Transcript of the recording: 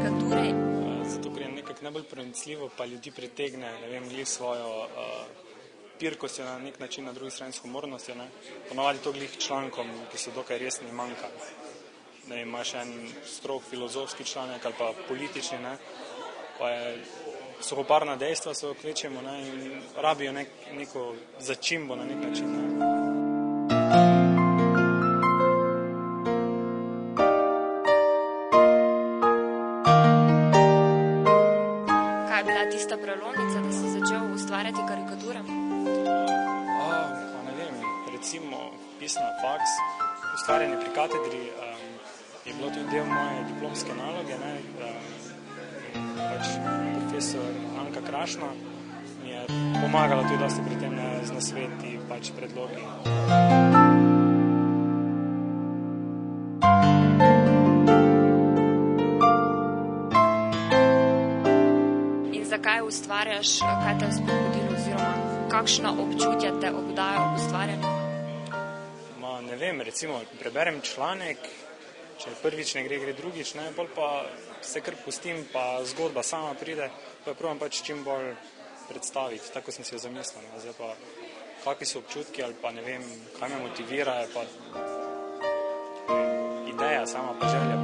karikature? Zato, ker je nekako najbolj pronicljivo, pa ljudi pritegne, ne vem, glih svojo pirkostjo na nek način, na drugi strani s humornostjo, ne. Ponavadi to glih člankom, ki so dokaj resni, manjka. Ne, imaš en strog filozofski članek ali pa politični, ne, pa je suhoparna dejstva so kvečemo, ne, in rabijo neko začimbo na nek način, ne. Kaj je bila tista prelomnica, da si začel ustvarjati karikature? Pa ne vem, recimo pisna faks, ustvarjanje pri katedri je bilo tudi del moje diplomske naloge, ne, pač profesor Anka Krašna mi je pomagala tudi dosti pri tem, ne, z nasveti, pač predlogi. In zakaj ustvarjaš, kaj te je spodbudilo oziroma kakšna občutja te obdaja ob ustvarjanju? Ne vem, recimo, preberem članek, če prvič ne gre drugič, ne, bolj pa se kar pustim, pa zgodba sama pride, pa jo probam pač čim bolj predstaviti, tako sem si jo zamislil, ne, zdaj pa kakvi so občutki ali pa ne vem, kaj me motivira, je pa ideja sama, pa želja